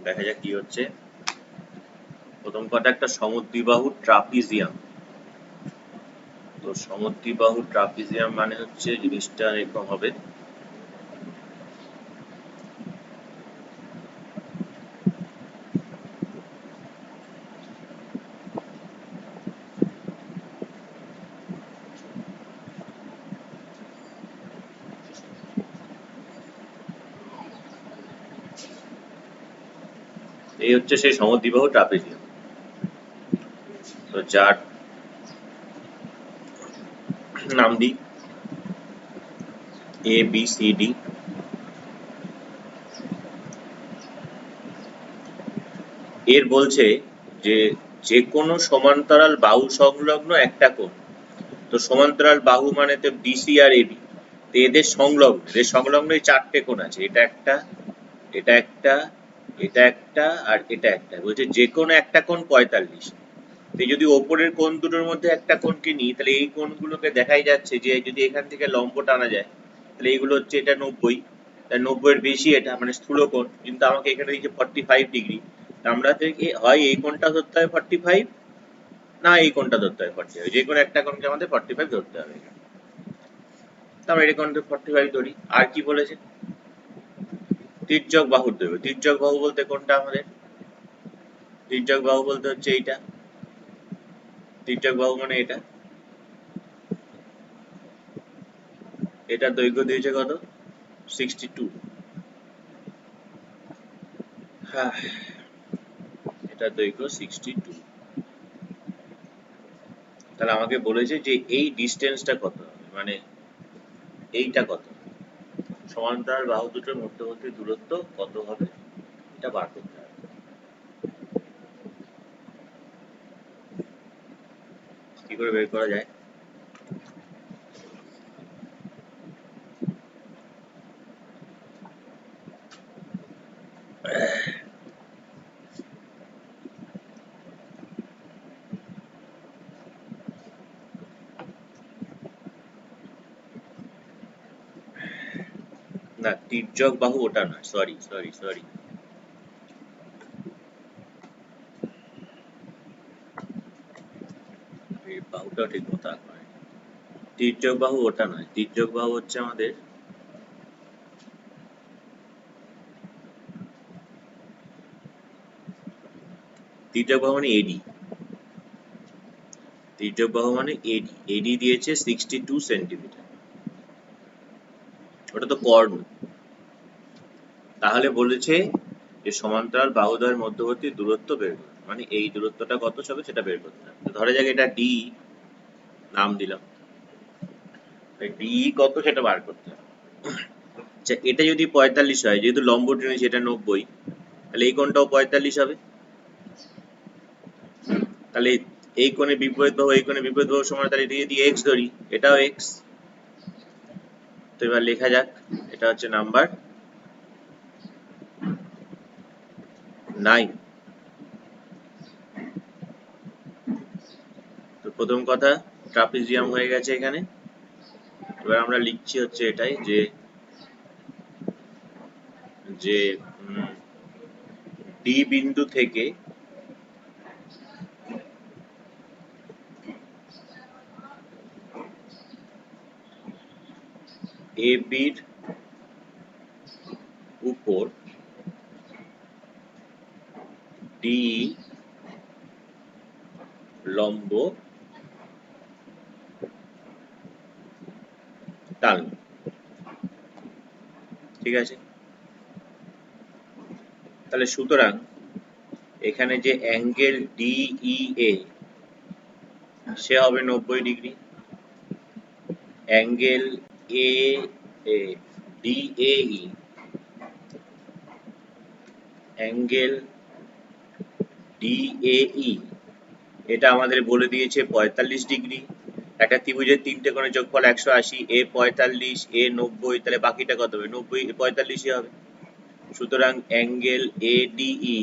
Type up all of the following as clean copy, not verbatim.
দেখা যাক কি হচ্ছে। প্রথম কথা একটা সমদ্বিবাহু ট্রাপিজিয়াম। তো সমদ্বিবাহু ট্রাপিজিয়াম মানে হচ্ছে জিনিসটা এরকম হবে। এই হচ্ছে সেই সমদ্বিবাহু ট্রাপিজিয়াম। তো যার নাম দিই এ বি সি ডি। এর বলছে যে যে কোনো সমান্তরাল বাহু সংলগ্ন একটা কোণ। তো সমান্তরাল বাহু মানে তো বিসি আর এবি। তো এদের সংলগ্ন এই চারটে কোণ আছে। এটা একটা, এটা একটা, এটা একটা আর এটা একটা। বলছে যে কোনো একটা কোণ 45। তো যদি ওপরের কোণ দুটোর মধ্যে একটা কোণকে নিই তাহলে এই কোণগুলোকে দেখাই যাচ্ছে যে যদি এখান থেকে লম্ব টানা যায় তাহলে এইগুলো হচ্ছে এটা 90, তাই 90 এর বেশি এটা মানে স্থূল কোণ। কিন্তু আমাকে এখানে দিয়েছে 45 ডিগ্রি। আমরা থেকে হয় এই কোণটা ধরতে হবে 45, না এই কোণটা ধরতে হবে 45। যে কোনো একটা কোণকে আমাদের 45 ধরতে হবে। তো আমরা এই কোণটা 45 ধরি। আর কি বলেছে? তির্যক বাহুর দৈর্ঘ্য। তির্যক বাহু বলতে কোনটা আমাদের? তির্যক বাহু বলতে হচ্ছে এইটা। তির্যক বাহু মানে এটা। এটার দৈর্ঘ্য দিয়েছে কত? 62। হ্যাঁ, এটার দৈর্ঘ্য 62। তাহলে আমাকে বলেছে যে এই ডিস্টেন্সটা কত হবে, মানে এইটা কত, সমান্তরাল বাহু দুটোর মধ্যবর্তী দূরত্ব কত হবে এটা বার করতে হবে। কি করে বের করা যায়? না, তির্যক বাহু ওটা নয়, সরি সরি সরি। এই বাহুটাও ঠিক মতো আঁকা হয়নি। তির্যক বাহু ওটা নয়, তির্যক বাহু হচ্ছে আমাদের তির্যক বাহু মানে এডি। তির্যক বাহু মানে এডি। এডি দিয়েছে 62 সেন্টিমিটার। ওটা তো কর্ণ। তাহলে বলেছে যে সমান্তরাল বাহুদ্বয়ের মধ্যবর্তী দূরত্ব বের করতে, মানে এই দূরত্বটা কত হবে সেটা বের করতে হবে। তো ধরা যাক এটা ডি নাম দিলাম, ডি কত সেটা বার করতে হবে। আচ্ছা, এটা যদি 45 হয়, যেহেতু লম্ব টেনেছি এটা 90, তাহলে এই কোণটাও 45 হবে। তাহলে এই কোণে বিপরীত বাহু এই কোণে বিপরীত বাহু সমান, তাহলে এটা যদি এক্স ধরি এটাও এক্স। তো এবার লেখা যাক, এটা হচ্ছে নাম্বার 9। তো প্রথম কথা ট্রাপিজিয়াম হয়ে গেছে এখানে। এবার আমরা লিখছি হচ্ছে এটাই যে যে ডি বিন্দু থেকে এ বির উপর ডি লম্ব টানলো। ঠিক আছে? তাহলে সুতরাং এখানে যে অ্যাঙ্গেল ডিইএ সে হবে 90 ডিগ্রি। অ্যাঙ্গেল এ ডিএই, অ্যাঙ্গেল ডিএই এটা আমাদের বলে দিয়েছে 45 ডিগ্রি। একটা ত্রিভুজের তিনটে কোণের যোগফল 180, এ 45, এ 90, তাহলে বাকিটা কত হবে? 90 45ই হবে। সুতরাং অ্যাঙ্গেল এডিই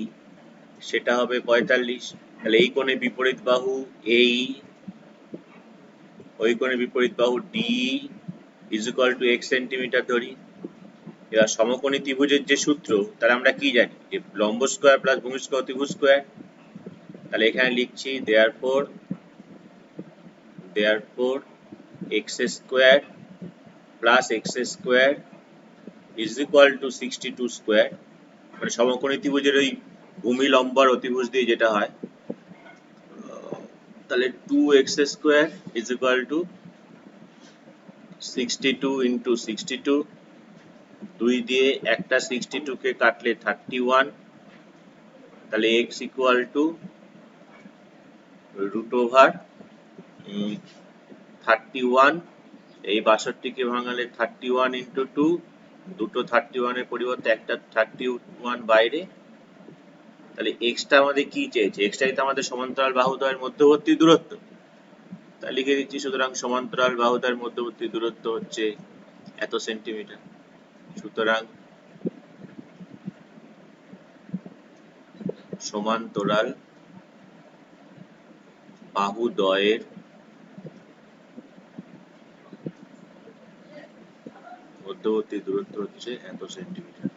সেটা হবে 45। তাহলে এই কোণে বিপরীত বাহু এই, ওই কোণে বিপরীত বাহু D is equal two x centimetre ধরি। এবার সমকোণী ত্রিভুজের যে সূত্র তাহলে আমরা কি জানি যে লম্ব স্কয়ার প্লাস ভূমি স্কয়ার ত্রিভুজ স্কয়ার। তাহলে এখানে লিখছি therefore x square plus x square is equal two 62 square, মানে সমকোণী ত্রিভুজের ওই ভূমি লম্ব আর অতিভুজ দিয়ে যেটা হয়। তাহলে 2x square is equal two 62 into 62, 2 দিয়ে একটা 62 কে কাটলে 31, তাহলে x equal to root over 31, এই 62 কে ভাঙালে 31 ইন্টু 2, দুটো 31 এর পরিবর্তে একটা 31 বাইরে। তাহলে x টা আমাদের কি চেয়েছে, x টাই তো আমাদের সমান্তরাল বাহুদ্বয়ের মধ্যবর্তী দূরত্ব। তাহলে লিখে দিচ্ছি, সুতরাং সমান্তরাল বাহুদ্বয়ের মধ্যবর্তী দূরত্ব হচ্ছে এত সেন্টিমিটার। সুতরাং সমান্তরাল বাহুদ্বয়ের মধ্যবর্তী দূরত্ব হচ্ছে এত সেন্টিমিটার।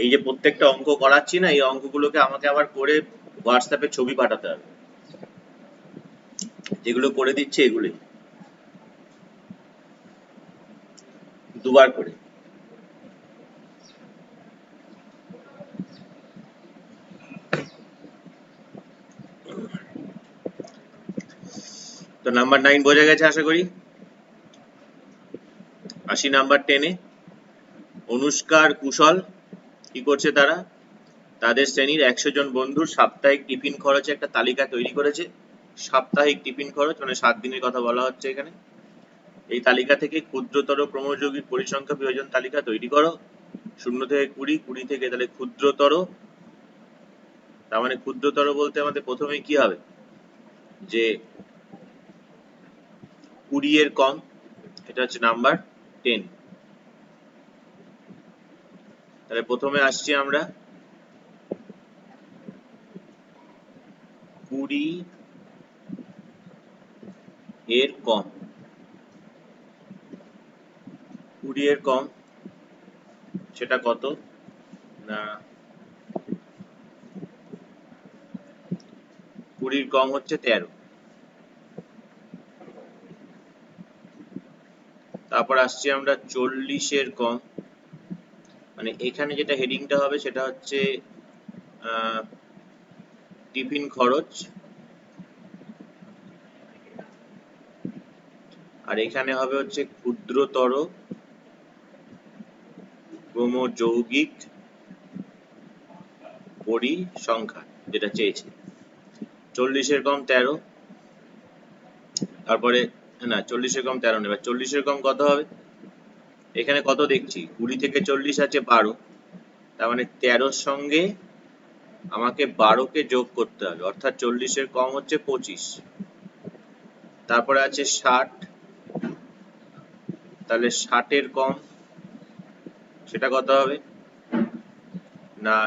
এই যে প্রত্যেকটা অঙ্ক করাচ্ছি না, এই অঙ্কগুলোকে আমাকে আবার করে হোয়াটসঅ্যাপে ছবি পাঠাতে হবে। যেগুলো করে দিচ্ছে এগুলোই দুবার করে। তো নাম্বার 9 বোঝা গেছে আশা করি। আসি নাম্বার 10 এ। অনুষ্কা আর কুশল কি করছে, তারা তাদের শ্রেণীর 100 জন বন্ধুর সাপ্তাহিক টিফিন খরচে একটা তালিকা তৈরি করেছে। সাপ্তাহিক টিফিন খরচ মানে 7 দিনের কথা বলা হচ্ছে এখানে। এই তালিকা থেকে ক্ষুদ্রতর ক্রমযৌগিক পরিসংখ্যা বিভাজন তালিকা তৈরি করো। 0 থেকে 20, 20 থেকে তাহলে ক্ষুদ্রতর, তার মানে ক্ষুদ্রতর বলতে আমাদের প্রথমে কি হবে যে 20 এর কম, এটা হচ্ছে নাম্বার 10। তাহলে প্রথমে আসছি আমরা 20 এর কম। 20 এর কম সেটা কত না, 20 কম হচ্ছে 13। তারপর আসছি আমরা 40 এর কম, মানে এখানে যেটা হেডিংটা হবে সেটা হচ্ছে টিফিন খরচ, আর এখানে হবে হচ্ছে ক্ষুদ্রতর ক্রমযৌগিক পরিসংখ্যা যেটা চেয়েছে। 40 এর কম 13, তারপরে না 40 এর কম 13 নেই, 40 এর কম কত হবে, এখানে কত দেখছি 20 থেকে 40 আছে 12, তার মানে 13 সঙ্গে আমাকে 12 কে যোগ করতে হবে, অর্থাৎ 40 এর কম হচ্ছে 25। তারপরে আছে 60, তাহলে 60 এর কম সেটা কত হবে না,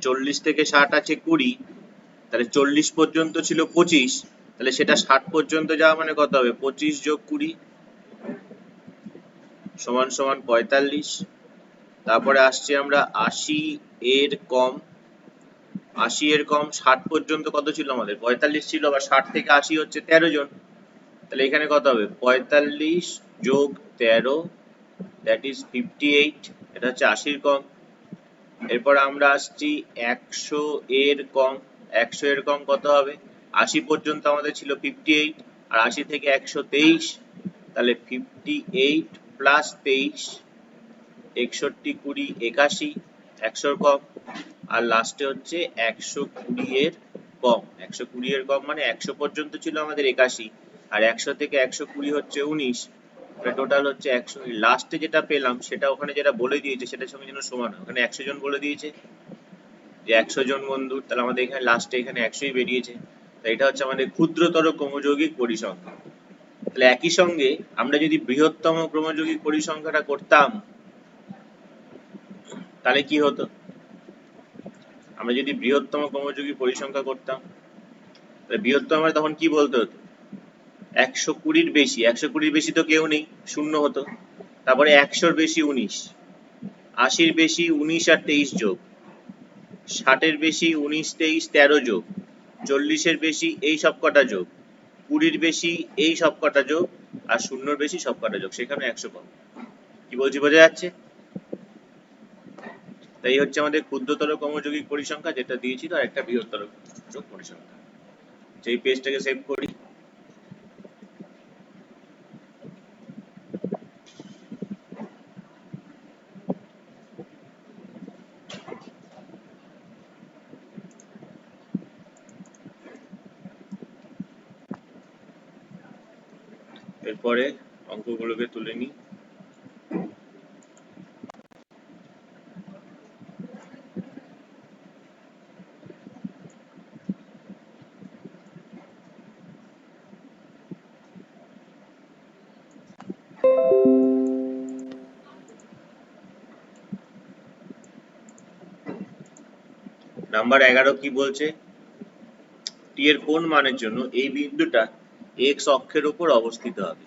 40 থেকে 60 আছে 20, তাহলে 40 পর্যন্ত ছিল 25, তাহলে সেটা 60 পর্যন্ত যাওয়া মানে কত হবে 25 যোগ 20 সমান সমান 45। তারপরে আসছি আমরা 80 এর কম। 80 এর কম 60 পর্যন্ত কত ছিল আমাদের 45 ছিল, আবার 60 থেকে 80 হচ্ছে 13 জন, তাহলে এখানে কত হবে 45 যোগ 13, দ্যাট ইজ 58, এটা হচ্ছে 80 এর কম। এরপর আমরা আসছি 100 এর কম। 100 এর কম কত হবে, 80 পর্যন্ত আমাদের ছিল 58, আর 80 থেকে 123, তাহলে 58 প্লাস 23, 61 20 81, 100 এর কম। আর লাস্টে হচ্ছে 120 এর কম। 120 এর কম মানে 100 পর্যন্ত ছিল আমাদের 81, আর 100 থেকে 120 হচ্ছে 19, টোটাল হচ্ছে 100। লাস্টে যেটা পেলাম সেটা ওখানে যেটা বলে দিয়েছে সেটার সঙ্গে যেন সমান হয়, ওখানে 100 জন বলে দিয়েছে যে 100 জন বন্ধু, তাহলে আমাদের এখানে লাস্টে এখানে 100ই বেরিয়েছে। তাই এটা হচ্ছে আমাদের ক্ষুদ্রতর ক্রমযৌগিক পরিসংখ্যা। তাহলে একই সঙ্গে আমরা যদি বৃহত্তম ক্রমযৌগিক পরিসংখ্যাটা করতাম তাহলে কি হতো, আমরা যদি বৃহত্তম ক্রমযৌগিক পরিসংখ্যা করতাম তাহলে বৃহত্তম আমরা তখন কি বলতে হতো 120 বেশি। 120 বেশি তো কেউ নেই, শূন্য হতো। তারপরে 100 বেশি 19, 80-র বেশি 19 আর 23 যোগ, 60-এর বেশি 19, 23, 13 যোগ, 40-এর বেশি এই সব কটা যোগ, 20-র বেশি এই সব কটা যোগ, আর 0-র বেশি সব কটা যোগ, সেখানে 100 পাবো। কি বলছি বোঝা যাচ্ছে? তাই হচ্ছে আমাদের ক্ষুদ্রতর ক্রমযৌগিক পরিসংখ্যা যেটা দিয়েছিল, আর একটা বৃহত্তর যোগ পরিসংখ্যা। সেই পেজটাকে সেভ করি। এরপরে অঙ্কগুলোকে তুলে নিই। নাম্বার 11 কি বলছে? টি এর কোন মানের জন্য এই বিন্দুটা এক্স অক্ষের উপর অবস্থিত হবে।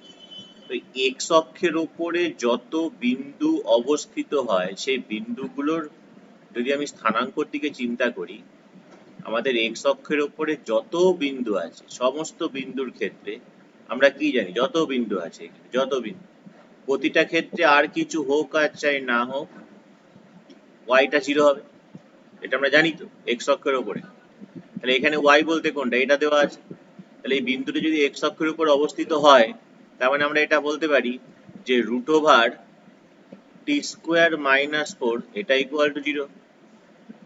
তো এক্স অক্ষের উপরে যত বিন্দু অবস্থিত হয় সেই বিন্দুগুলোর যদি আমি স্থানাঙ্কর দিকে চিন্তা করি, আমাদের এক্স অক্ষের উপরে যত বিন্দু আছে সমস্ত বিন্দুর ক্ষেত্রে আমরা কি জানি, যত বিন্দু আছে, যত বিন্দু, প্রতিটা ক্ষেত্রে আর কিছু হোক আর চাই না হোক ওয়াইটা 0 হবে। এটা আমরা জানি তো এক্স অক্ষের উপরে। তাহলে এখানে ওয়াই বলতে কোনটা, এটা দেওয়া আছে। তাহলে এই বিন্দুটি যদি এক্স অক্ষের উপর অবস্থিত হয়, তার মানে আমরা এটা বলতে পারি যে root over T square minus 4 এটা ইকুয়াল টু 0।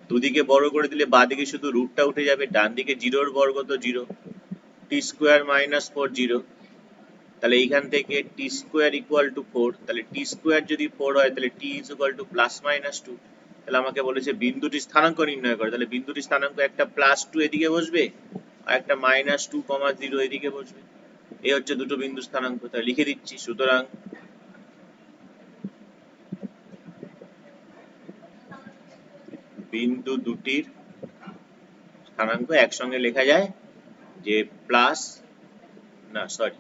দুদিকে বড় করে দিলে বাঁ দিকে শুধু রুটটা উঠে যাবে, ডান দিকে 0-র বর্গ তো 0, টি স্কোয়ার মাইনাস 4 0। তাহলে এইখান থেকে টি স্কোয়ার ইকুয়াল টু 4, তাহলে টি স্কোয়ার যদি 4 হয় তাহলে t is equal to plus minus 2। তাহলে আমাকে বলেছে বিন্দুটি স্থানাঙ্ক নির্ণয় করে, তাহলে বিন্দুটি স্থানাঙ্ক একটা প্লাস 2 এদিকে বসবে আর একটা মাইনাস 2, 0 এদিকে বসবে। এই হচ্ছে দুটো বিন্দু স্থানাঙ্ক। তাহলে লিখে দিচ্ছি, সুতরাং বিন্দু দুটির স্থানাঙ্ক একসঙ্গে লেখা যায় যে প্লাস, না সরি,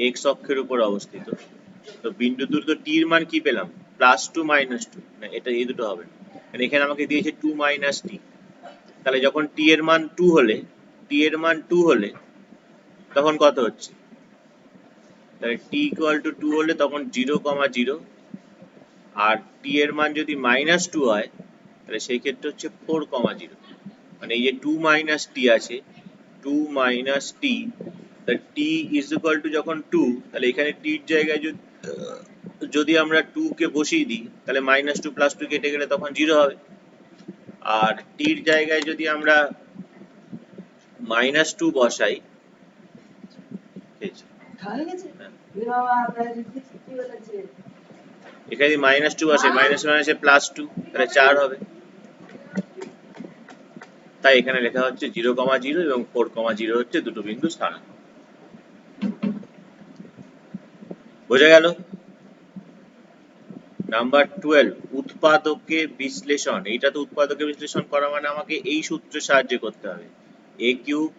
এক্স অক্ষের উপর অবস্থিত। তো বিন্দু দুটো টির মান কি পেলাম, +2 -2, না এটা এই দুটো হবে না, কারণ এখানে আমাকে দিয়েছে 2 - t। তাহলে যখন টি এর মান 2 হলে, টি এর মান 2 হলে তখন কত হচ্ছে, তাহলে টি ইকুয়াল টু 2 হলে তখন 0, 0, আর টি এর মান যদি -2 হয় তাহলে সেই ক্ষেত্রে হচ্ছে 4, 0। মানে এই যে 2 - t আছে, 2 - t, তাহলে t ইজ ইকুয়াল টু যখন 2, তাহলে এখানে t এর জায়গায় যদি আমরা 2 কে বসিয়ে দিই তাহলে -2 + 2 কেটে গেলে তখন 0 হবে। আর t এর জায়গায় যদি আমরা -2 বসাই, এখানে -2 বসে, -2 +2 তাহলে 4 হবে। তাই এখানে লেখা হচ্ছে 0, 0 এবং 4, 0 হচ্ছে দুটো বিন্দু স্থানাঙ্ক। বোঝা গেল? নাম্বার 12, উৎপাদকে বিশ্লেষণ। এইটা তো উৎপাদকে বিশ্লেষণ করা মানে আমাকে এই সূত্রের সাহায্যে করতে হবে, a cube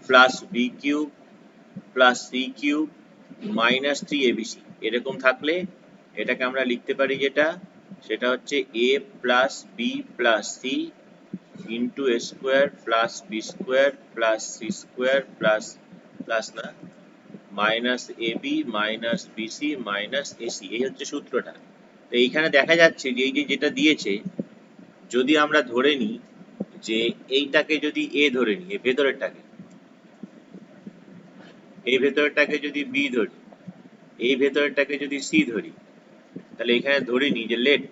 plus B cube plus C cube minus 3abc। এরকম থাকলে এটাকে আমরা লিখতে পারি যেটা, সেটা হচ্ছে a plus B plus C into a square plus B square plus C square plus plus না minus AB minus BC minus AC. এই হচ্ছে সূত্রটা। তো এইখানে দেখা যাচ্ছে যে এই যে যেটা দিয়েছে, যদি আমরা ধরে নিই যে এইটাকে যদি এ ধরে নিই, এই ভেতরেরটাকে যদি বি ধরি, এই ভেতরেরটাকে যদি সি ধরি, তাহলে এখানে ধরে নিই যে let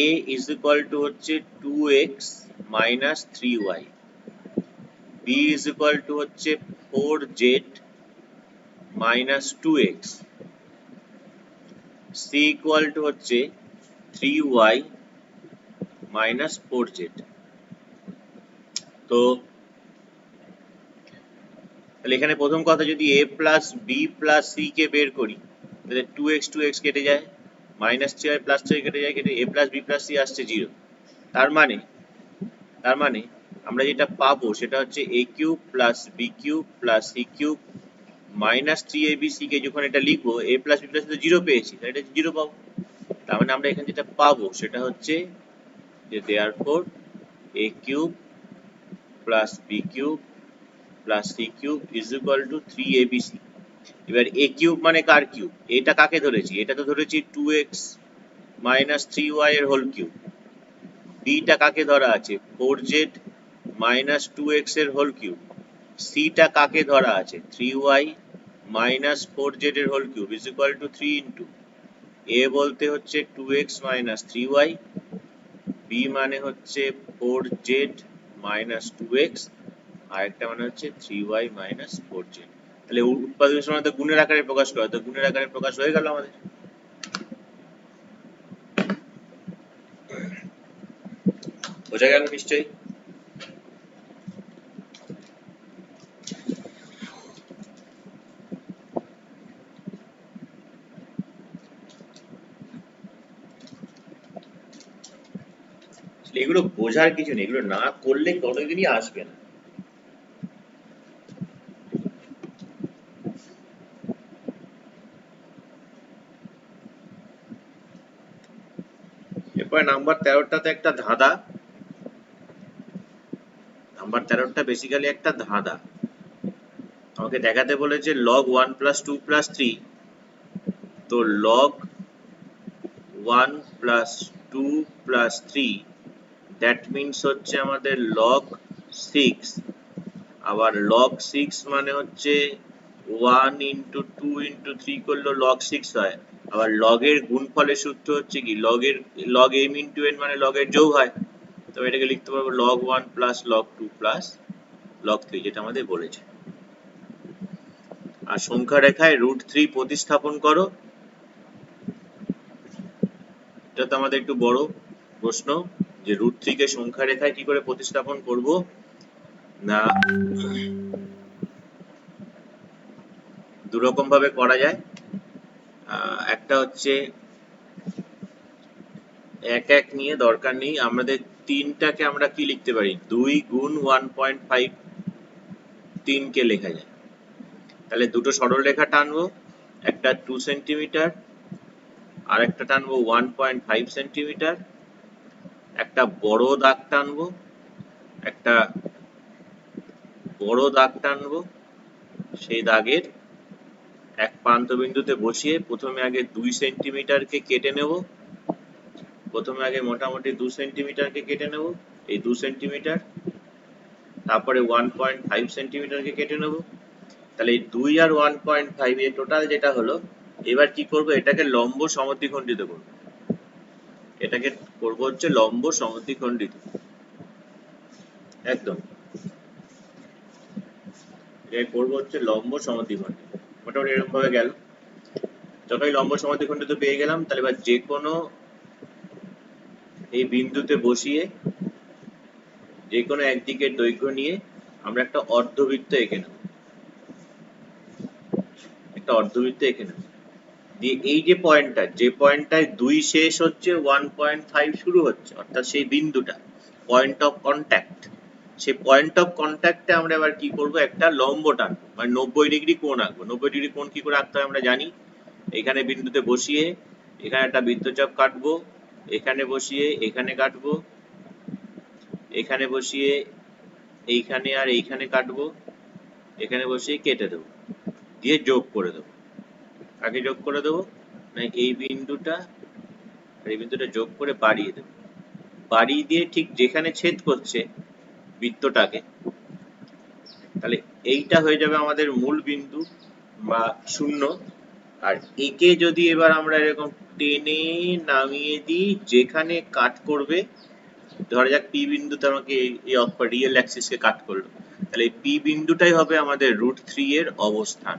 a is equal to হচ্ছে 2x minus 3y, b is equal to হচ্ছে 4z minus 2x, c equal to হচ্ছে 3y মাইনাস 4z। তো তাহলে এখানে প্রথম কথা, যদি a plus B plus C কে বের করি তাহলে 2x 2x কেটে যায়, মাইনাস 3y প্লাস 3y কেটে যায়, কেটে a plus B plus C আসছে 0। তার মানে আমরা যেটা পাবো সেটা হচ্ছে a cube plus B cube plus C cube minus 3abc কে যখন এটা লিখবো a প্লাস b প্লাস 0 পেয়েছি, তাহলে এটা 0 পাবো। তার মানে আমরা এখানে যেটা পাবো সেটা হচ্ছে যে therefore a cube plus b cube plus c cube is equal two 3abc। এবার a কিউব মানে কার কিউব? এটা কাকে ধরেছি? এটা তো ধরেছি 2x মাইনাস 3y এর হোল কিউব। b টা কাকে ধরা আছে? 4z মাইনাস 2x এর হোল কিউব। c টা কাকে ধরা আছে? 3y মাইনাস 4z এর whole cube is equal to 3 into a বলতে হচ্ছে 2x মাইনাস 3y, b মানে হচ্ছে 4z মাইনাস 2x, আর একটা মানে হচ্ছে 3y মাইনাস 4z। তাহলে উৎপাদকের সময় তো গুণের আকারে প্রকাশ করা, তো গুণের আকারে প্রকাশ হয়ে গেল আমাদের। বোঝা গেল নিশ্চয়ই? এগুলো বোঝার কিছু নেই, এগুলো না করলে কোনোদিনই আসবে না। এরপরে নাম্বার 13টাতে একটা ধাঁধা। নাম্বার 13টা বেসিক্যালি একটা ধাঁধা। আমাকে দেখাতে বলেছে log 1 প্লাস 2 প্লাস 3, তো log 1 plus 2 plus 3 that means হচ্ছে আমাদের log 6, আবার log 6 মানে হচ্ছে 1 ইন্টু 2 ইন্টু 3 করলে log 6 হয়। আবার log এর গুণফলের সূত্র হচ্ছে কি log m ইন্টু n মানে log এর যোগ হয়। তো এটাকে লিখতে পারবো log 1 plus log 2 plus log 3, যেটা আমাদের বলেছে। আর সংখ্যা রেখায় √3 প্রতিস্থাপন করো। এটা তো আমাদের একটু বড় প্রশ্ন, যে √3 কে সংখ্যা রেখায় কি করে প্রতিস্থাপন করব। না, দুরকম ভাবে করা যায়। একটা হচ্ছে এক এক নিয়ে দরকার নেই, আমাদের তিনটাকে আমরা কি লিখতে পারি, 2 গুণ 1.5 3 কে লেখা যায়। তাহলে দুটো সরলরেখা টানবো, একটা 2 সেন্টিমিটার আর একটা টানবো 1.5 সেন্টিমিটার। একটা বড় দাগ টানবো, একটা বড় দাগ টানবো, সেই দাগের এক প্রান্ত বিন্দুতে বসিয়ে প্রথমে আগে 2 সেন্টিমিটারকে কেটে নেব। প্রথমে আগে মোটামুটি 2 সেন্টিমিটারকে কেটে নেব, এই 2 সেন্টিমিটার, তারপরে 1.5 সেন্টিমিটারকে কেটে নেব। তাহলে এই 2 আর 1.5 এর টোটাল যেটা হলো, এবার কি করব, এটাকে লম্ব সমদ্বিখণ্ডিত করব। এটাকে করব হচ্ছে লম্ব সমদ্বিখণ্ডিত, একদম এটাকে করব হচ্ছে লম্ব সমদ্বিখণ্ডিত। মোটামুটি এরকম ভাবে গেল। যখনই লম্ব সমদ্বিখণ্ডিত পেয়ে গেলাম, তাহলে এবার যে কোনো এই বিন্দুতে বসিয়ে যে কোনো একদিকের দৈর্ঘ্য নিয়ে আমরা একটা অর্ধবৃত্ত এঁকে নেব। একটা অর্ধবৃত্ত এঁকে নেব, দিয়ে এই যে পয়েন্টটা, যে পয়েন্টটায় 2 শেষ হচ্ছে 1.5 শুরু হচ্ছে, অর্থাৎ সেই বিন্দুটা পয়েন্ট অফ কন্ট্যাক্ট, সেই পয়েন্ট অফ কন্ট্যাক্টে আমরা এবার কি করব, একটা লম্ব টানবো, মানে 90 ডিগ্রি কোণ আঁকবো। 90 ডিগ্রি কোণ কি করে আঁকতে হয় আমরা জানি। এখানে বিন্দুতে বসিয়ে এখানে একটা বৃত্তচাপ কাটবো, এখানে বসিয়ে এখানে কাটবো, এখানে বসিয়ে এইখানে আর এইখানে কাটবো, এখানে বসিয়ে কেটে দেবো, দিয়ে যোগ করে দেবো। কাকে যোগ করে দেবো, না এই বিন্দুটা আর এই বিন্দুটা যোগ করে বাড়িয়ে দেবো। বাড়িয়ে দিয়ে ঠিক যেখানে ছেদ করছে বৃত্তটাকে, তাহলে এইটা হয়ে যাবে আমাদের মূল বিন্দু বা শূন্য। আর একে যদি এবার আমরা এরকম টেনে নামিয়ে দিই, যেখানে কাট করবে, ধরা যাক পি বিন্দুতে আমাকে এই অক্ষ রিয়েল অ্যাক্সিসকে কাট করলো, তাহলে এই পি বিন্দুটাই হবে আমাদের √3 এর অবস্থান।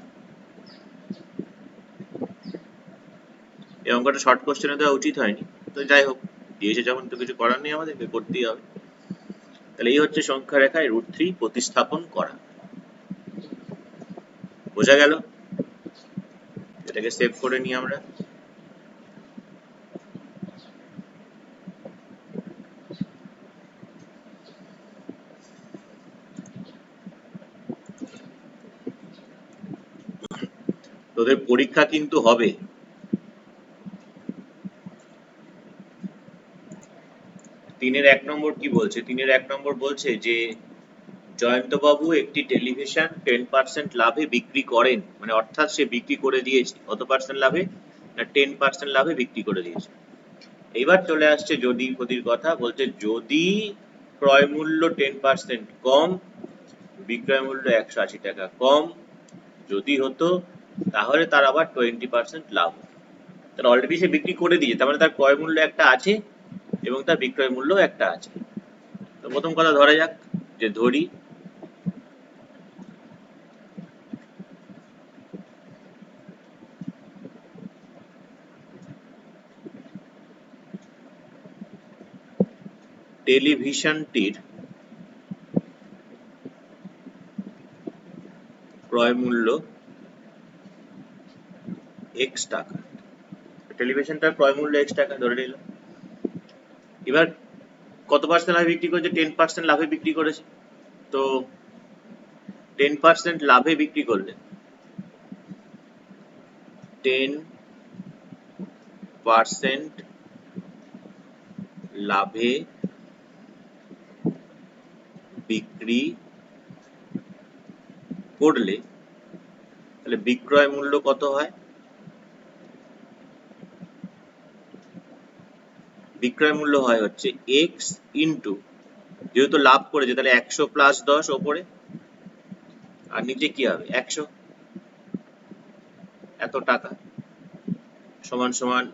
এই অঙ্কটা শর্ট কোশ্চেনে দেওয়া উচিত হয়নি, তো যাই হোক, দিয়েছে যখন তো কিছু করার নেই, আমাদেরকে করতেই হবে। তাহলে এই হচ্ছে সংখ্যা রেখায় √3 প্রতিস্থাপন করা। বোঝা গেল? এটাকে সেভ করে নিই আমরা। তোদের পরীক্ষা কিন্তু হবে। তিনের 1 নম্বর কি বলছে? তিনের 1 নম্বর বলছে যে জয়ন্তবাবু একটি টেলিভিশন 10% লাভে বিক্রি করেন, মানে অর্থাৎ সে বিক্রি করে দিয়েছে। কত পার্সেন্ট লাভে? না 10% লাভে বিক্রি করে দিয়েছে। এইবার চলে আসছে যদি ক্ষতির কথা, বলছে যদি ক্রয় মূল্য 10% কম, বিক্রয় মূল্য 180 টাকা কম যদি হতো, তাহলে তার আবার 20% লাভ। তার অলরেডি সে বিক্রি করে দিয়েছে, তার মানে তার ক্রয় মূল্য একটা আছে এবং তার বিক্রয় মূল্য একটা আছে। তো প্রথম কথা ধরা যাক, যে ধরি টেলিভিশনটির ক্রয় মূল্য x টাকা, টেলিভিশনটার ক্রয় মূল্য x টাকা ধরে নিলাম। এবার কত পার্সেন্ট লাভে বিক্রি করেছে? 10% লাভে বিক্রি করেছে। তো 10% লাভে বিক্রি করলে 10% লাভে বিক্রি করলে তাহলে বিক্রয় মূল্য কত হয়? বিক্রয় মূল্য হয় হচ্ছে x ইন্টু, যেহেতু লাভ করেছে তাহলে 100 প্লাস 10 ওপরে, আর নিচে কি হবে? 100, এত টাকা সমান সমান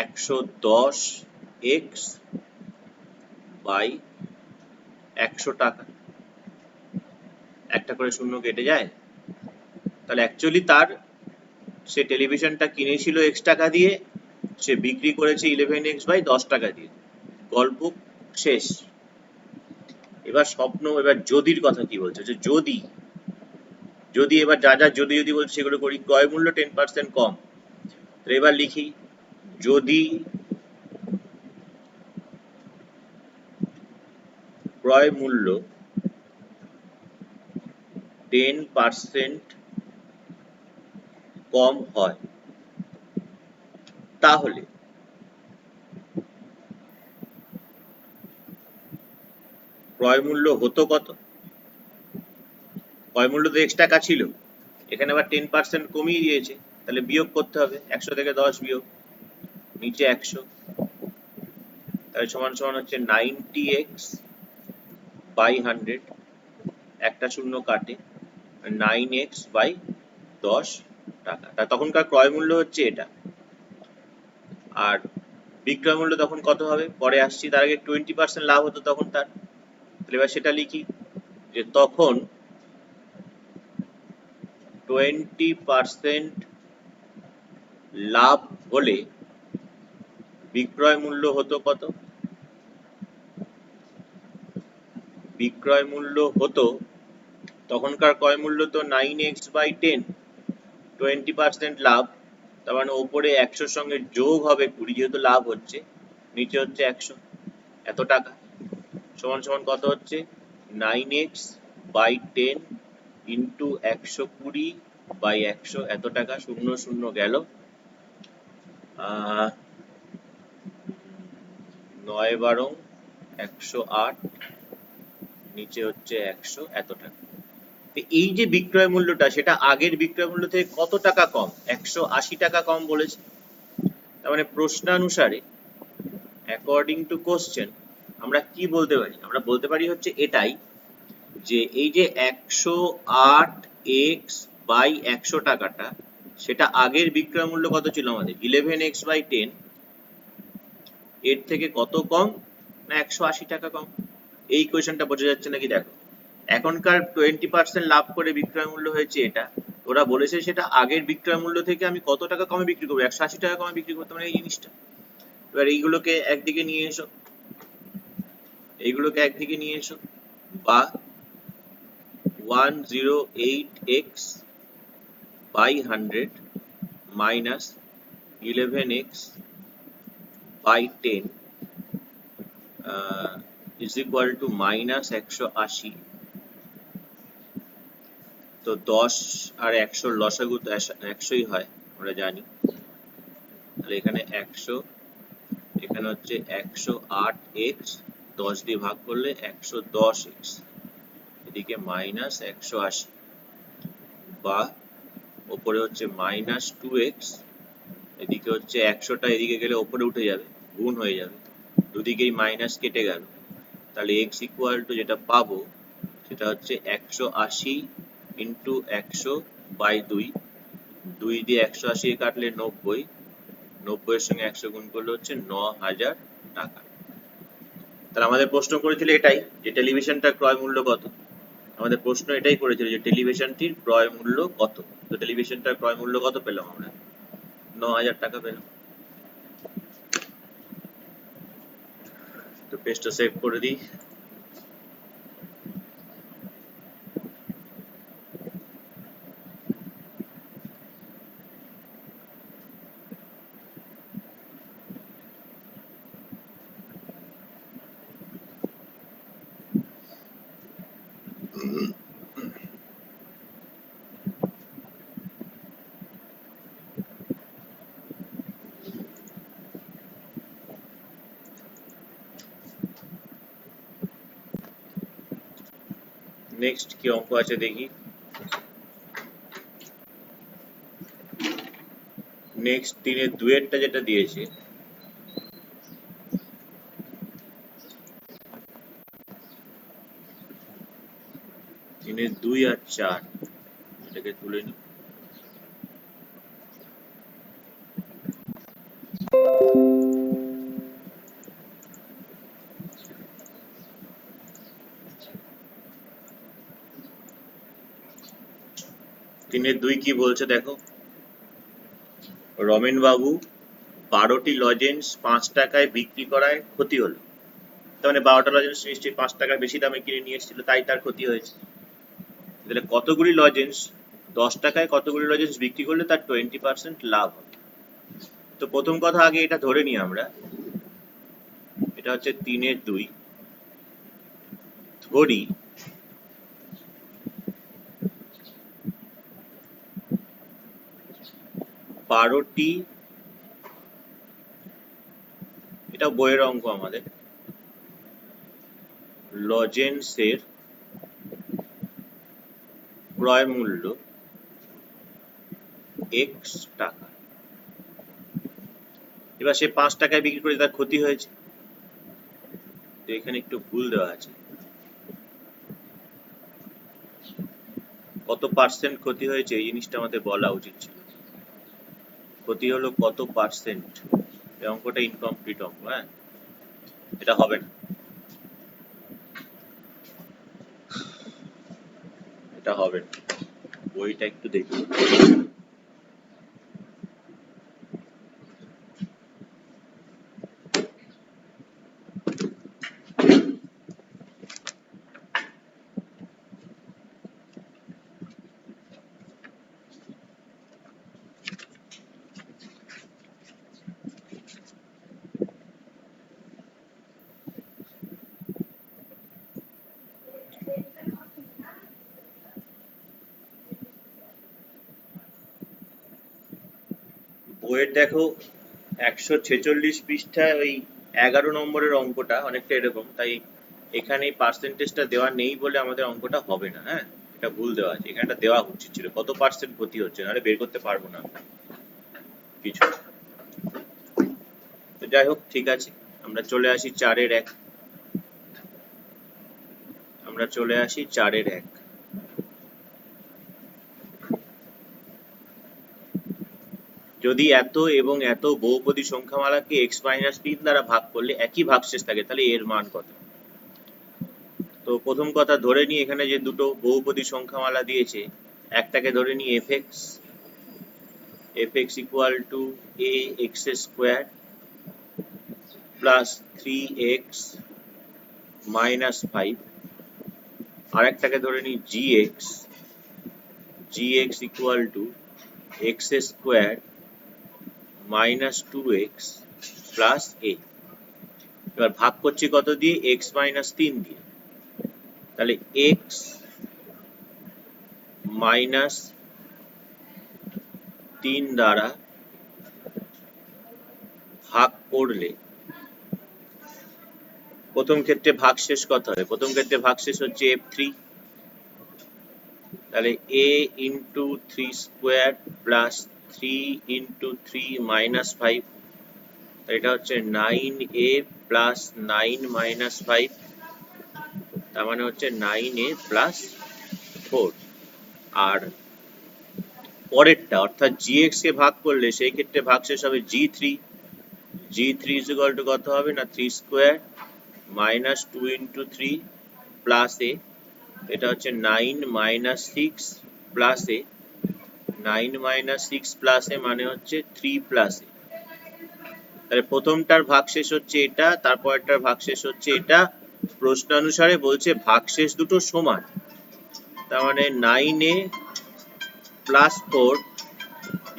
110x বাই 100 টাকা। একটা করে শূন্য কেটে যায়। তাহলে অ্যাকচুয়ালি তার, সে টেলিভিশনটা কিনেছিল x টাকা দিয়ে, সে বিক্রি করেছে 11x বাই 10 টাকা দিয়ে। গল্প শেষ। এবার এবার যদির কথা কি বলছে, যে যদি, এবার যা যা যদি বলছে সেগুলো করি। ক্রয় মূল্য 10% কম, তো এবার লিখি যদি ক্রয় মূল্য 10% কম হয়, তাহলে ক্রয় মূল্য হতো কত? ক্রয় মূল্য তো x টাকা ছিল, এখানে আবার 10% কমিয়ে দিয়েছে, তাহলে বিয়োগ করতে হবে। 100 থেকে 10 বিয়োগ, নিচে 100, তাহলে সমান সমান হচ্ছে 90x বাই 100, একটা শূন্য কাটে, 9x বাই 10 টাকা। তা তখনকার ক্রয় মূল্য হচ্ছে এটা, আর বিক্রয় মূল্য তখন কত হবে পরে আসছি। তার আগে 20% লাভ হতো তখন তার, তাহলে এবার সেটা লিখি যে তখন 20% লাভ হলে বিক্রয় মূল্য হতো কত? বিক্রয় মূল্য হতো, তখনকার ক্রয় মূল্য তো 9x বাই 10, 20% লাভ, তার মানে ওপরে 100 সঙ্গে যোগ হবে 20, যেহেতু লাভ হচ্ছে, নিচে হচ্ছে 100, এত টাকা সমান সমান কত হচ্ছে? 9x বাই 10 ইন্টু 120 বাই 100, এত টাকা। শূন্য শূন্য গেল, 9 12 108, নিচে হচ্ছে 100, এত টাকা। এই যে বিক্রয় মূল্যটা, সেটা আগের বিক্রয় মূল্য থেকে কত টাকা কম? 180 টাকা কম বলেছে। তার মানে প্রশ্নানুসারে, অ্যাকর্ডিং টু কোশ্চেন, আমরা কি বলতে পারি? আমরা বলতে পারি হচ্ছে এটাই, যে এই যে 108x বাই 100 টাকাটা, সেটা আগের বিক্রয় মূল্য কত ছিল আমাদের? 11x বাই 10, এর থেকে কত কম? না 180 টাকা কম। এই কোয়েশনটা বোঝা যাচ্ছে নাকি? দেখো, এখনকার 20% লাভ করে বিক্রয় মূল্য হয়েছে এটা, ওরা বলেছে সেটা আগের বিক্রয় মূল্য থেকে আমি কত টাকা কমে বিক্রি করবো? 180 টাকা কমে বিক্রি করতে, মানে এই জিনিসটা। এবার এইগুলোকে একদিকে নিয়ে এসো, এইগুলোকে একদিকে নিয়ে এসো, বা 108x by 100 minus 11x by 10 is equal to minus 180, তো 10 আর 100 লসাগু তো 100ই হয়, আমরা জানি। তাহলে এখানে 100, এখানে হচ্ছে 108x, 10 দিয়ে ভাগ করলে 110x, এদিকে মাইনাস 180, বা ওপরে হচ্ছে মাইনাস 2x, এদিকে হচ্ছে 100টা এদিকে গেলে ওপরে উঠে যাবে, গুণ হয়ে যাবে, দুদিকেই মাইনাস কেটে গেল। তাহলে x ইকুয়াল টু যেটা পাবো সেটা হচ্ছে 180 ইন্টু 100 বাই 2, 2 দিয়ে 180 কাটলে 90, 90 এর সঙ্গে 100 গুণ করলে হচ্ছে 9000 টাকা। তাহলে আমাদের প্রশ্ন করেছিল এটাই, যে টেলিভিশনটার ক্রয় মূল্য কত। আমাদের প্রশ্ন এটাই করেছিল যে টেলিভিশনটির ক্রয় মূল্য কত। তো টেলিভিশনটার ক্রয় মূল্য কত পেলাম আমরা? 9000 টাকা পেলাম। তো পেজটা সেভ করে দিই। নেক্সট কি অঙ্ক আছে দেখি। নেক্সট 3-এর 2-এরটা যেটা দিয়েছে, তিনের 2 আর 4, এটাকে তুলে নিই। তিনের 2 কি বলছে দেখো। রমেন বাবু 12টি লজেন্স 5 টাকায় বিক্রি করায় ক্ষতি হলো। তার মানে 12টা লজেন্স নিশ্চয়ই 5 টাকা বেশি দামে কিনে নিয়ে এসেছিল, তাই তার ক্ষতি হয়েছে। তাহলে কতগুলি লজেন্স, 10 টাকায় কতগুলি লজেন্স বিক্রি করলে তার 20% লাভ হবে। তো প্রথম কথা আগে এটা ধরে নিই আমরা, এটা হচ্ছে 3-এর 2, ধরি 12টি, এটা বইয়ের অঙ্ক আমাদের, লজেন্সের ক্রয় মূল্য x টাকা। এবার সে 5 টাকায় বিক্রি করে তার ক্ষতি হয়েছে, তো এখানে একটু ভুল দেওয়া আছে। কত পার্সেন্ট ক্ষতি হয়েছে এই জিনিসটা আমাদের বলা উচিত ছিল। ক্ষতি হলো কত পার্সেন্ট, এই অঙ্কটা ইনকমপ্লিট অঙ্ক। হ্যাঁ, এটা হবে না, এটা হবে না, বইটা একটু দেখুন। বইয়ের দেখো 146 পৃষ্ঠায় ওই 11 নম্বরের অঙ্কটা অনেকটা এরকম, তাই এখানে পার্সেন্টেজটা দেওয়া নেই বলে আমাদের অঙ্কটা হবে না। হ্যাঁ, এটা ভুল দেওয়া আছে, এখানটা দেওয়া উচিত ছিল কত পার্সেন্ট ক্ষতি হচ্ছে, নাহলে বের করতে পারবো না কিছু। তো যাই হোক, ঠিক আছে, আমরা চলে আসি 4-এর 1। আমরা চলে আসি 4-এর 1। যদি এত এবং এত বহুপদী সংখ্যামালাকে x-3 দ্বারা ভাগ করলে একই ভাগশেষ থাকে, তাহলে এর মান কত। তো প্রথম কথা ধরে নিই এখানে যে দুটো বহুপদী সংখ্যামালা দিয়েছে, একটাকে ধরে নিই fx, fx equal to ax square plus 3x minus 5, আর একটাকে ধরে নিই gx, gx equal to x square minus 2x plus a। এবার ভাগ করছি কত দিয়ে, x মাইনাস 3 দিয়ে। তাহলে x -3 দ্বারা ভাগ করলে প্রথম ক্ষেত্রে ভাগশেষ কত হবে? প্রথম ক্ষেত্রে ভাগশেষ হচ্ছে f3, তাহলে a into 3 square plus 3 into 3 minus 5, এটা হচ্ছে 9a প্লাস 9 মাইনাস 5, তার মানে হচ্ছে 9a প্লাস 4। আর পরেরটা অর্থাৎ gx কে ভাগ করলে সেই ক্ষেত্রে ভাগশেষ হবে g3, g3 is equal two কত হবে না 3 square minus 2 into 3 plus a, এটা হচ্ছে 9 minus 6 plus a, 9 minus 6 plus a মানে হচ্ছে 3 প্লাস a। তাহলে প্রথমটার ভাগশেষ হচ্ছে এটা, তারপরটার ভাগশেষ হচ্ছে এটা। প্রশ্ন অনুসারে বলছে ভাগশেষ দুটো সমান, তার মানে 9a plus 4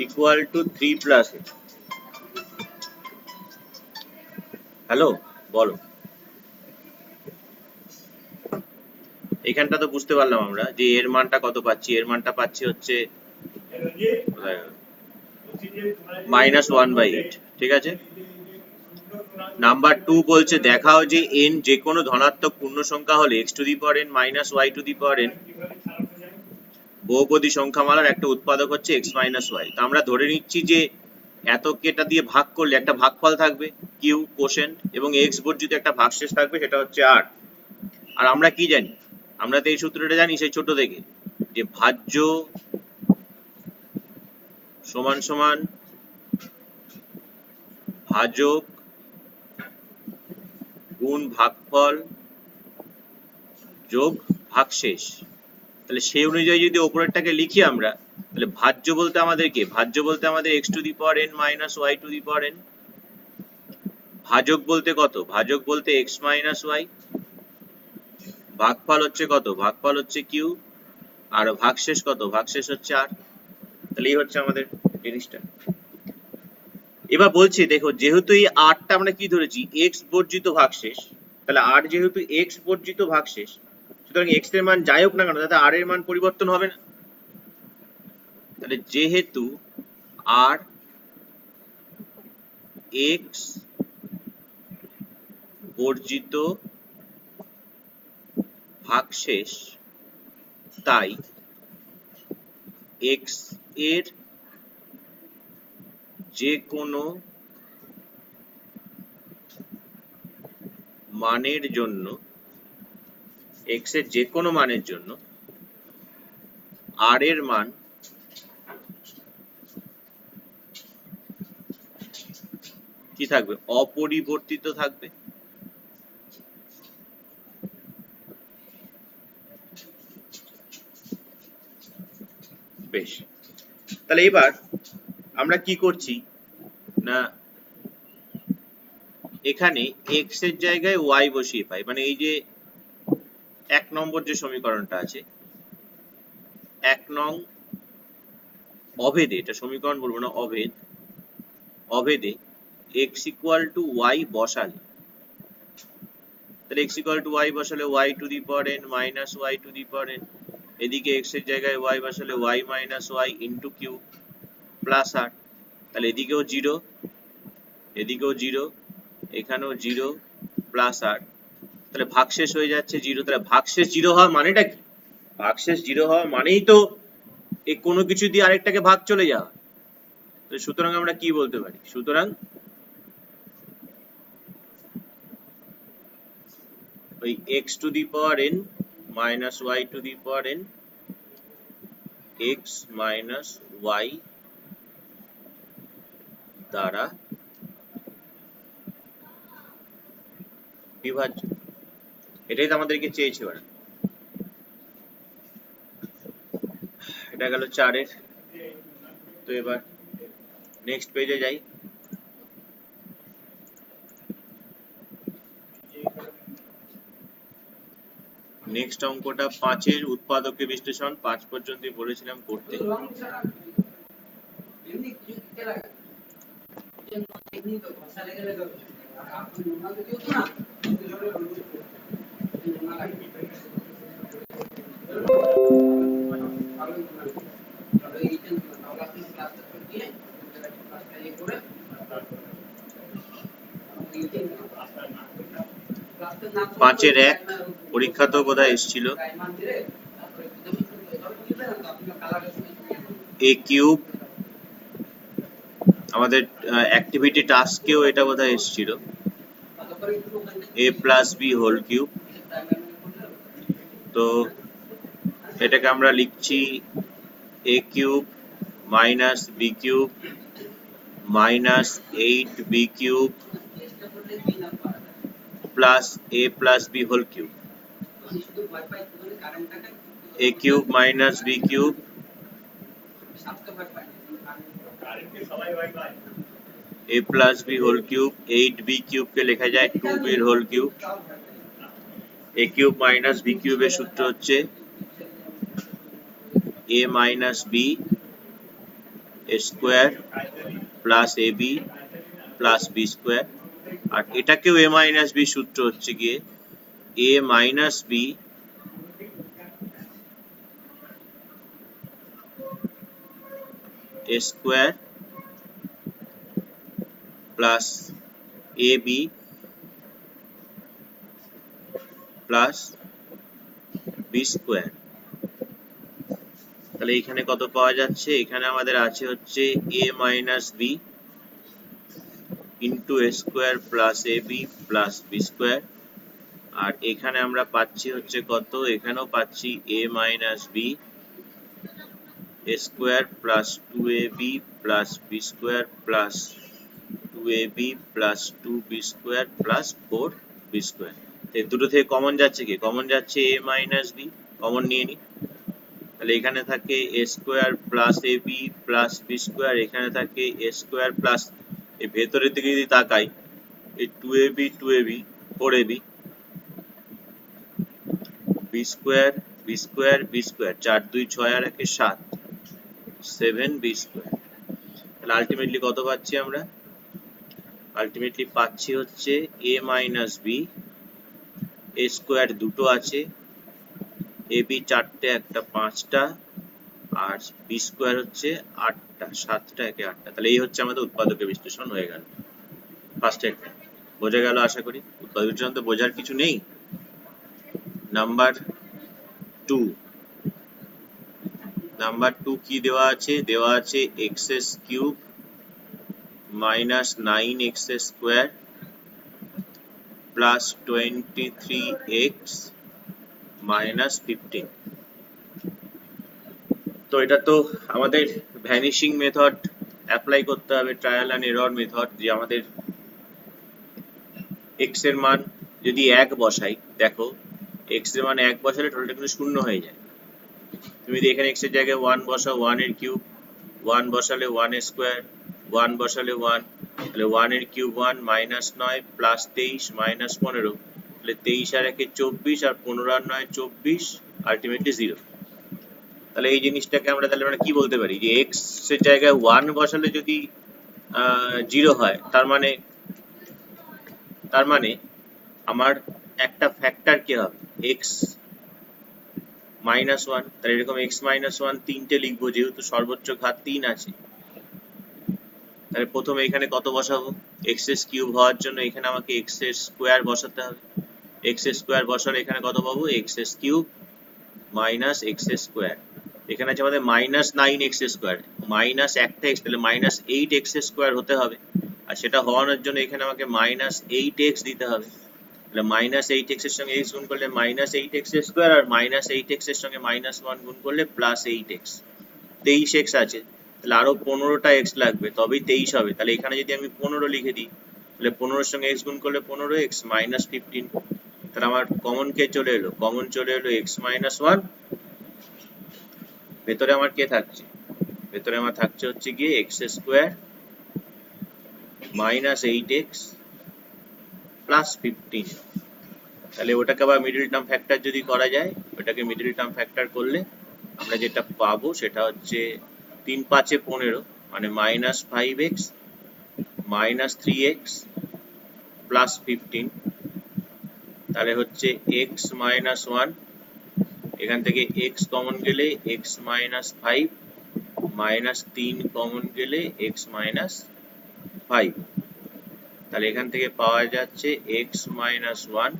equal to 3 plus a। Hello, বলো। এখানটা তো বুঝতে পারলাম আমরা যে এর মানটা কত পাচ্ছি, এর মানটা পাচ্ছি হচ্ছে -1/8, ঠিক আছে। নাম্বার 2 বলছে দেখাও যে n যে কোনো ধনাত্মক পূর্ণ সংখ্যা হলে x two the power n minus y two the power n বহুপদী সংখ্যামালার একটা উৎপাদক হচ্ছে x মাইনাস y। তো আমরা ধরে নিচ্ছি যে এতকে এটা দিয়ে ভাগ করলে একটা ভাগফল থাকবে q কোশেন্ট, এবং x বর্জিত একটা ভাগশেষ থাকবে, সেটা হচ্ছে r। আর আমরা কি জানি? আমরা তো এই সূত্রটা জানি সেই ছোট থেকে, যে ভাজ্য সমান সমান ভাজক গুণ ভাগফল যোগ ভাগশেষ। তাহলে সেই অনুযায়ী যদি উপরেরটাকে লিখি আমরা, তাহলে ভাজ্য বলতে আমাদের কি? ভাজ্য বলতে আমাদের x two the power n minus y two the power n। ভাজক বলতে কত? ভাজক বলতে x মাইনাস y। ভাগফল হচ্ছে কত? ভাগফল হচ্ছে q। আর ভাগশেষ কত? ভাগশেষ হচ্ছে r। তাহলে এই হচ্ছে আমাদের জিনিসটা। এবার বলছি দেখো, যেহেতু এই r টা আমরা কি ধরেছি? x বর্জিত ভাগশেষ, তাহলে r যেহেতু x বর্জিত ভাগশেষ, সুতরাং x এর মান যাই হোক না কেন তাতে r এর মান পরিবর্তন হবে না। তাহলে যেহেতু r x বর্জিত ভাগশেষ, তাই x এর যে কোনো মানের জন্য, x এর যে কোনো মানের জন্য r এর মান কি থাকবে? অপরিবর্তিত থাকবে। বেশ, তাহলে এবার আমরা কি করছি না, এখানে x এর জায়গায় y বসিয়ে পাই। মানে এই যে 1 নম্বর যে সমীকরণটা আছে, 1 নং অভেদে, এটা সমীকরণ বলবো না, অভেদে x ইকুয়াল টু y বসালে, তাহলে x ইকুয়াল টু y বসালে y two the power n minus y two the power n, এদিকে x এর জায়গায় y বসালে y minus y into q plus r। তাহলে এদিকেও 0, এদিকেও 0, এখানেও 0 প্লাস r। তাহলে ভাগশেষ হয়ে যাচ্ছে 0। তাহলে ভাগশেষ 0 হওয়া মানেটা কি? ভাগশেষ 0 হওয়া মানেই তো এই কোনো কিছু দিয়ে আরেকটাকে ভাগ চলে যাওয়া। তো সুতরাং আমরা কি বলতে পারি? সুতরাং ওই x two the power n minus y two the power n, x minus y দ্বারা বিভাজ্য। এটাই তো আমাদেরকে চেয়েছে ওরা। এটা গেল 4 এর। তো এবার নেক্সট পেজে যাই। নেক্সট অঙ্কটা 5 এর উৎপাদকের বিশ্লেষণ। 5 পর্যন্ত বলেছিলাম করতে। পাঁচের এক পরীক্ষা তো বোধহয় এসেছিল। এ কিউব আমাদের অ্যাক্টিভিটি টাস্কেও এটা বোধহয় এসেছিল, A plus B whole cube. তো এটাকে আমরা লিখছি A cube minus B cube minus 8b cube plus a plus b whole cube. a cube minus b cube a plus b whole cube, 8b cube কে লেখা যায় 2b এর whole cube. a cube minus b কিউবের সূত্র হচ্ছে a minus b square plus ab plus b square. আর এটাকেও a minus b সূত্র হচ্ছে গিয়ে a minus b square plus ab plus b square. তাহলে এখানে কত পাওয়া যাচ্ছে? এখানে আমাদের আছে হচ্ছে a minus b into a square plus ab plus b square. আর এখানে আমরা পাচ্ছি হচ্ছে কত? এখানেও পাচ্ছি a minus b square plus 2ab plus b square plus 2ab plus 2b square plus 4b square. এই দুটো থেকে কমন যাচ্ছে কি? কমন যাচ্ছে a মাইনাস b, কমন নিয়ে নি। তাহলে এখানে থাকে a square plus ab plus b square, এখানে থাকে a স্কোয়ার প্লাস, এই ভেতরের দিকে যদি তাকাই এই 2ab 2ab 4ab b square b square b square 4 2 6 আর 1 7 7b স্কোয়ার। তাহলে আলটিমেটলি কত পাচ্ছি আমরা? আলটিমেটলি পাচ্ছি হচ্ছে a minus b a square দুটো আছে, ab চারটে একটা পাঁচটা আর b স্কোয়ার হচ্ছে আটটা, সাতটা একে আটটা। তাহলে এই হচ্ছে আমাদের উৎপাদকের বিশ্লেষণ হয়ে গেল ফার্স্ট একটা। বোঝা গেল আশা করি? উৎপাদক বিশ্লেষণ তো বোঝার কিছু নেই। নাম্বার 2, নাম্বার 2 কি দেওয়া আছে? দেওয়া আছে x cube minus 9x square plus 23x minus 15। তো এটা তো আমাদের ভ্যানিশিং মেথড অ্যাপ্লাই করতে হবে, ট্রায়াল অ্যান্ড এরর মেথড। যে আমাদের x এর মান যদি 1 বসাই, দেখো x এর মান 1 বসালে টোটালটা কিন্তু শূন্য হয়ে যায়। তুমি যদি এখানে x এর জায়গায় 1 বসাও, 1 এর কিউব, 1 বসালে 1 এর স্কোয়ার, 1 বসালে 1, তাহলে 1 এর কিউব 1 মাইনাস 9 প্লাস 23 মাইনাস 15, তাহলে 23 আর 1 24 আর 15 আর 9 24, আলটিমেটলি 0। তাহলে এই জিনিসটাকে আমরা কি বলতে পারি? যে x এর জায়গায় 1 বসালে যদি 0 হয়, তার মানে আমার একটা ফ্যাক্টর কি হবে? x minus 1। তাহলে এরকম x মাইনাস 1 তিনটে লিখবো, যেহেতু সর্বোচ্চ ঘাত 3 আছে। তাহলে প্রথমে এখানে কত বসাবো? x এর কিউব হওয়ার জন্য এখানে আমাকে x এর স্কোয়ার বসাতে হবে। x এর স্কোয়ার বসালে এখানে কত পাবো? x এর কিউব মাইনাস x এর স্কোয়ার। এখানে আছে আমাদের মাইনাস 9x স্কোয়ার, মাইনাস একটা x, তাহলে মাইনাস 8x স্কোয়ার হতে হবে। আর সেটা হওয়ানোর জন্য এখানে আমাকে মাইনাস 8x দিতে হবে। তাহলে মাইনাস 8x এর সঙ্গে x গুণ করলে মাইনাস 8x স্কোয়ার, আর মাইনাস 8x এর সঙ্গে মাইনাস 1 গুণ করলে প্লাস 8x, 23x আছে। তাহলে আরো 15টা x লাগবে, তবেই 23 হবে। তাহলে এখানে যদি আমি 15 লিখে দিই, তাহলে 15 এর সঙ্গে x গুণ করলে 15x মাইনাস 15। তাহলে আমার কমন কে চলে এলো? কমন চলে এলো x মাইনাস 1। ভেতরে আমার কে থাকছে? ভেতরে আমার থাকছে হচ্ছে গিয়ে x square minus 8x plus 15। তাহলে ওটাকে আবার মিডল টার্ম ফ্যাক্টর যদি করা যায়, ওটাকে মিডল টার্ম ফ্যাক্টর করলে আমরা যেটা পাবো সেটা হচ্ছে 3 5 15, মানে minus 5x minus 3x plus 15। তাহলে হচ্ছে x মাইনাস 1 এখান থেকে x কমন গেলে x মাইনাস 5 মাইনাস 3 কমন গেলে x মাইনাস 5, তাহলে এখান থেকে পাওয়া যাচ্ছে x minus 1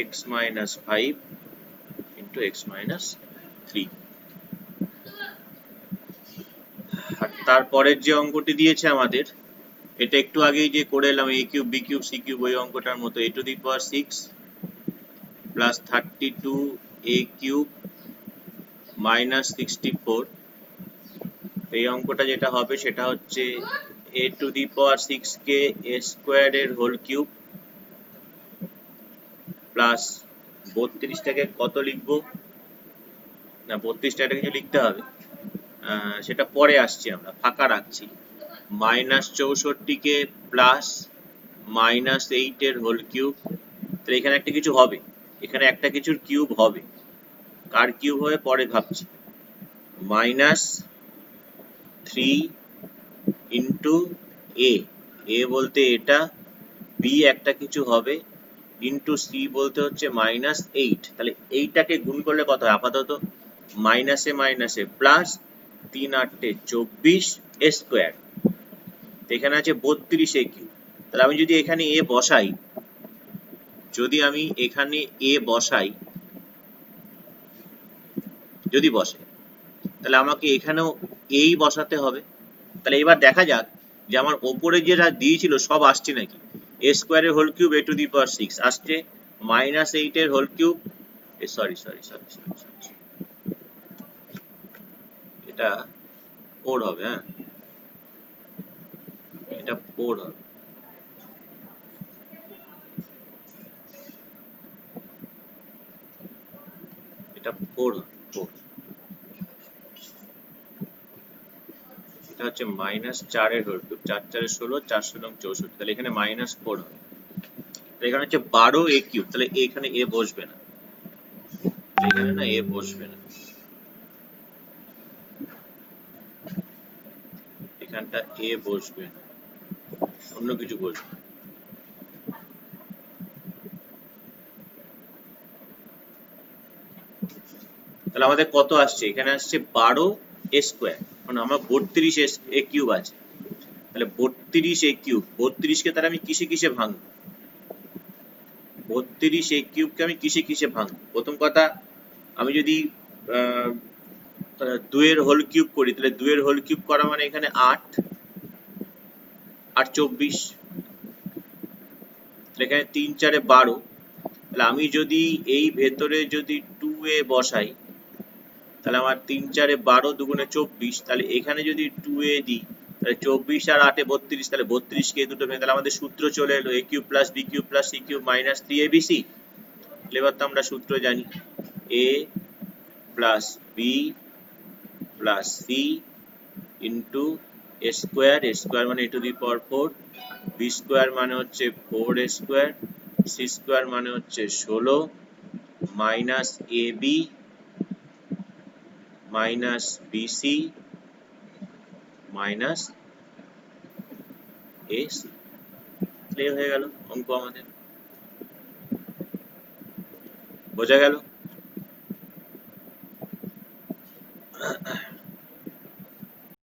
x minus 5 into x minus 3। আর তারপরের যে অঙ্কটি দিয়েছে আমাদের, এটা একটু আগেই যে করে এলাম a cube b cube c cube ওই অঙ্কটার মতো, a to the power 6 plus 32 a cube minus 64। এই অঙ্কটা যেটা হবে সেটা হচ্ছে a to the power 6 K a square এর হোল কিউব প্লাস 32টাকে কত লিখবো, না 32টাকে কিছু লিখতে হবে, সেটা পরে আসছি, আমরা ফাঁকা রাখছি। মাইনাস 64 কে প্লাস মাইনাস 8 এর হোল কিউব, তো এখানে একটা কিছু হবে, এখানে একটা কিছুর কিউব হবে, কার কিউব হবে পরে ভাবছি। মাইনাস 3 ইন্টু এ বলতে এটা, বি একটা কিছু হবে, ইন্টু সি বলতে হচ্ছে মাইনাস 8, তাহলে এইটাকে গুণ করলে কত হয়, আপাতত মাইনাসে মাইনাসে প্লাস 3 8 24 এ স্কোয়ার, এখানে আছে 32 এ কিউব। তাহলে আমি যদি এখানে এ বসাই, যদি আমি এখানে এ বসাই, যদি বসে, তাহলে আমাকে এখানেও এই বসাতে হবে। তাহলে এবার দেখা যাক যে আমার ওপরে যেটা দিয়েছিল সব আসছে নাকি। এ স্কোয়ারের whole cube a to the power 6 আসছে, মাইনাস 8 এর হোল কিউব, সরি এটা 4 হবে, হ্যাঁ এটা 4 হবে, এটা 4 হবে, 4 এটা হচ্ছে মাইনাস 4 এর হোল কিউব, 4 4 16, 4 16 64, তাহলে এখানে মাইনাস 4 হবে। এখানে হচ্ছে 12 a কিউব, তাহলে এখানে a বসবে না, এখানে না a বসবে না, এখানটা a বসবে না, অন্য কিছু বসবে। তাহলে আমাদের কত আসছে, এখানে আসছে 12 a স্কোয়ার, মানে আমার 32 a কিউব আছে, তাহলে 32 a কিউব, 32 কে তাহলে আমি কিসে কিসে ভাঙবো, 32 a কিউবকে আমি কিসে কিসে ভাঙবো। প্রথম কথা, আমি যদি 2 এর হোল কিউব করি, তাহলে 2 এর হোল কিউব করা মানে এখানে 8 আর 24, এখানে 3 4 12, তাহলে আমি যদি এই ভেতরে যদি 2a বসাই, তাহলে আমার 3 4 12 দুগুণে 24, তাহলে এখানে যদি 2a দিই, তাহলে 24 আর 8 32, তাহলে 32 কে দুটো ভেঙে, তাহলে আমাদের সূত্র চলে এলো a cube plus b cube plus c cube minus 3abc। এবার তো আমরা সূত্র জানি, a plus b plus c into a square, a square মানে a to the power 4, b square মানে হচ্ছে 4a স্কোয়ার, c স্কোয়ার মানে হচ্ছে 16 minus ab minus bc minus ac। Clear হয়ে গেল অঙ্ক আমাদের, বোঝা গেল।